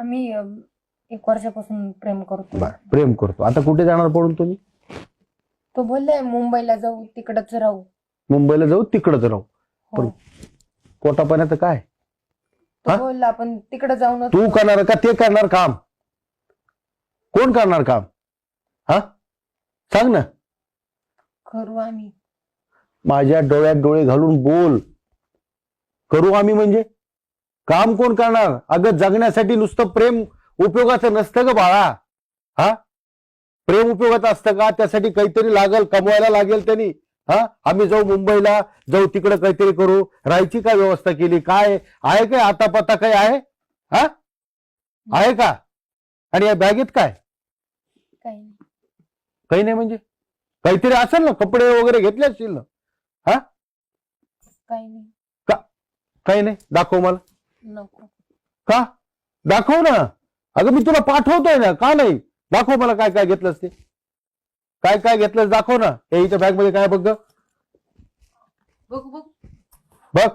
आम्ही 1 वर्षापासून प्रेम करतो. प्रेम करतो. आता कुठे जाणार पडून तुम्ही? तो बोललाय मुंबईला जाऊ, तिकडच राहू. मुंबईला जाऊ, तिकडच राहू. पण हो. पोटापाण्याचं काय? तो बोलला आपण तिकडे जाऊन तू करणार का ते करणार काम? कोण करणार काम? हा, सांग ना. करू आम्ही. माझ्या डोळ्यात डोळे घालून बोल. करू आम्ही म्हणजे काम कोण करणार? अगं जगण्यासाठी नुसतं प्रेम उपयोगाचं नसतं ग बाळा. हा, प्रेम उपयोगाचं असतं का? त्यासाठी काहीतरी लागल, कमवायला लागेल त्यांनी. हा, आम्ही जाऊ मुंबईला, जाऊ तिकडे काहीतरी करू. राहायची काय व्यवस्था केली? काय आहे? काय आता पत्ता काय आहे? हा, आहे का? आणि या बॅगेत काय? काही नाही. काही नाही म्हणजे काहीतरी असेल ना, कपडे वगैरे घेतले असतील ना. हा, काही नाही. काही नाही. दाखव मला. नको. का? दाखव ना. अगं मी तुला पाठवतोय ना, का नाही? दाखव मला काय काय घेतलंस ते. काय काय घेतलंस दाखव ना. हे इथं बॅग मध्ये काय बघ ग. बघ बघ. बघ,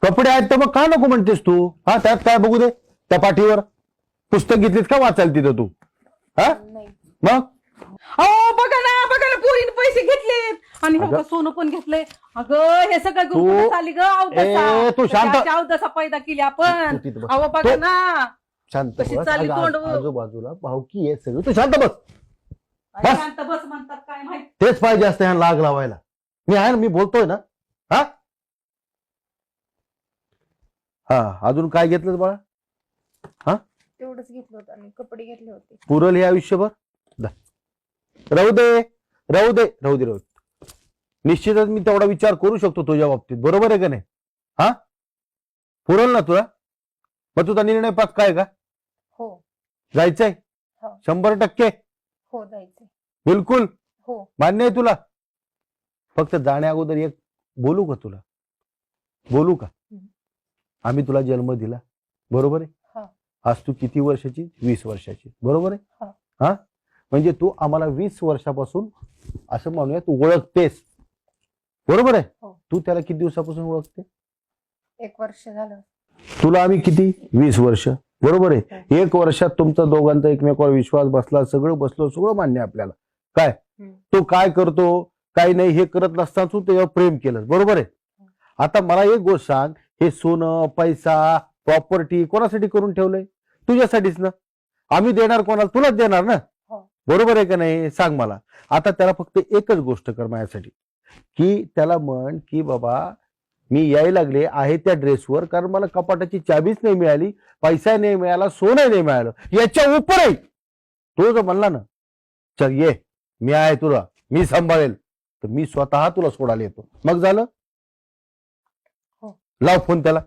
कपडे आहेत तर मग का नको म्हणतेस तू? हा, त्यात काय बघू दे. त्या पाठीवर पुस्तक घेतलीस का वाचायला तिथं तू? हा, नाही. मग अहो बघा ना पोरीने पैसे घेतलेत आणि हे सोनं पण घेतलंय. अगं हे सगळं गुरुकुल चालली ग. तू शांत. अवदसा पैदा केली आपण. तू तिथं बस. अहो बघा ना शांत कशी बस. चालली तोंड. आजूबाजूला भावकी आहे सगळं. तू शांत बस. शांत बस म्हणतात काय माहिती. तेच पाहिजे असतं ह्या लाग लावायला. मी आहे ना, मी बोलतोय ना. हा, हा, अजून काय घेतलं बाळा? हा, तेवढंच घेतलं होतं आणि कपडे घेतले होते. पुरल हे आयुष्यभर? राहू दे, राहू दे, राहू दे, राहू दे. निश्चितच मी तेवढा विचार करू शकतो तुझ्या बाबतीत. बरोबर आहे का नाही? हा, पुरल ना तुला? मग तुझा निर्णय पक्का आहे का? हो. जायचंय? हो. 100%? हो, जायचंय. बिलकुल हो. मान्य आहे तुला? फक्त जाण्या अगोदर एक बोलू का तुला? बोलू का? आम्ही तुला जन्म दिला, बरोबर आहे? आज तू किती वर्षाची? 20 वर्षाची, बरोबर आहे? हा, म्हणजे तू आम्हाला 20 वर्षापासून असं म्हणूया तू ओळखतेस, बरोबर आहे? तू त्याला किती दिवसापासून ओळखते? 1 वर्ष झालं. तुला आम्ही किती? 20 वर्ष, बरोबर आहे? 1 वर्षात तुमचा दोघांचा एकमेकावर विश्वास बसला, सगळं बसलो, सगळं मान्य आपल्याला. काय तो काय करतो काय नाही हे करत नसताना तू त्याच्यावर प्रेम केलं, बरोबर आहे? आता मला एक गोष्ट सांग, हे सोनं पैसा प्रॉपर्टी कोणासाठी करून ठेवलंय? तुझ्यासाठीच ना. आम्ही देणार कोणाला? तुलाच देणार ना, बरोबर आहे का नाही? सांग मला. आता त्याला फक्त एकच गोष्ट कर माझ्यासाठी, की त्याला म्हण की बाबा मी यायला लागले आहे त्या ड्रेसवर, कारण मला कपाटाची चाबीच नाही मिळाली, पैसा नाही मिळाला, सोनं नाही मिळालं, याच्या उपर आहे. तो जर म्हणला ना चल ये मी आहे तुला, मी सांभाळेल, तर मी स्वतः तुला सोडायला येतो. मग झालं? लाव फोन त्याला,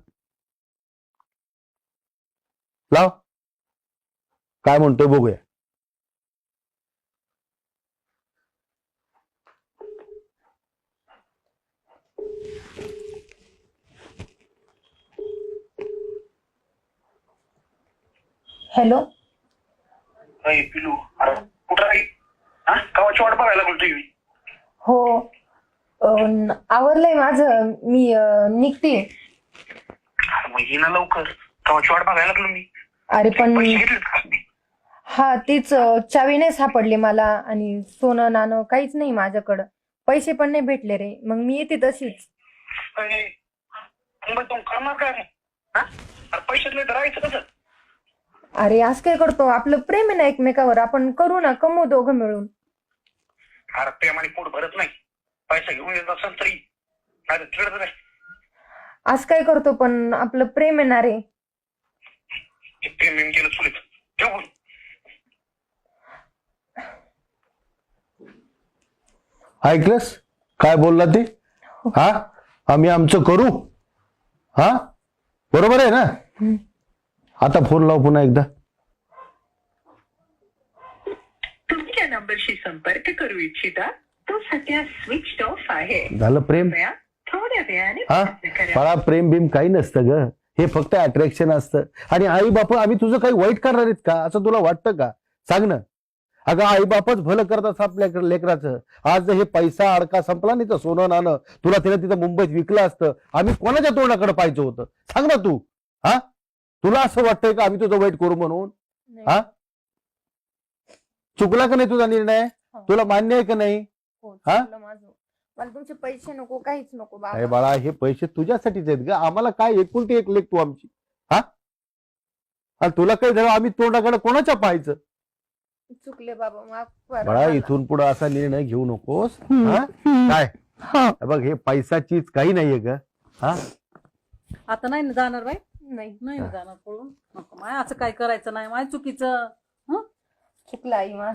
लाव. काय म्हणतोय बघूया. हॅलो. पिलू, अरे कुठं आहे? गावाची वाट बघायला बोलतोय मी. हो, आवरलंय माझं, मी निघते. मग ये ना लवकर, गावाची वाट बघायला लागलो मी. अरे पण पैसे घेतलेत का मी? हा, तीच चावी नाही सापडली मला, आणि सोनं नाणं काहीच नाही माझ्याकडं, पैसे पण नाही भेटले रे. मग मी येते तशीच. मग तू करणार काय मग? अरे पैशातले धरायचं कसं? अरे आज काय करतो, आपलं प्रेम आहे ना एकमेकावर, आपण करू ना, कमवू दोघं मिळून. अरे प्रेमाने पोट भरत नाही, पैसा घेऊन येत असेल तरी नाही तिकडच नाही. आज काय करतो, पण आपलं प्रेम आहे ना रे. प्रेम गेलं चुलीत ठेवून. ऐकलंस काय बोलला ते? हा, आम्ही आमचं करू. हा, बरोबर आहे ना? आता फोन लाव पुन्हा एकदा. तुम्ही ज्या नंबरशी संपर्क करू इच्छिता तो सध्या स्विच ऑफ आहे. झालं प्रेम? थोड्या वेळाने हा, मला प्रेम बिम काही नसतं ग, हे फक्त अट्रॅक्शन असतं. आणि आई बापा आम्ही तुझं काही वाईट करणार आहेत का, असं तुला वाटतं का? सांग ना. अगं आई बापच भलं करतात आपल्या लेकराचं. आज जर हे पैसा अडका संपला नाही तर सोनं नाणं तुला तिथं मुंबईत विकलं असतं, आम्ही कोणाच्या तोंडाकडे पाहिजे होतं सांग ना तू. हा तुला असं वाटतंय का आम्ही तुझं वाईट करू म्हणून? हा चुकला का नाही तुझा निर्णय? तुला मान्य आहे का नाही? हो, हा? चुकलं माझं. मला तुमचे पैसे नको, काहीच नको अरे बाबा. बाळा हे पैसे तुझ्यासाठीच आहेत ग. आम्हाला काय एकुलती एक लेख तू आमची. हा आणि तुला काही झालं आम्ही तोंडाकडे कोणाच्या पाहायचं? चुकले बाबा, माफ करा बाळा मला. इथून पुढे असा निर्णय घेऊ नकोस. हा काय हे बघ हे पैसाचीच काही नाहीये ग. हा आता नाही ना जाणार बाई, नाही, नाही ना जाणार पळून. नको माय, असं काय करायचं नाही माय, चुकीचं. चुकलं आई माझं.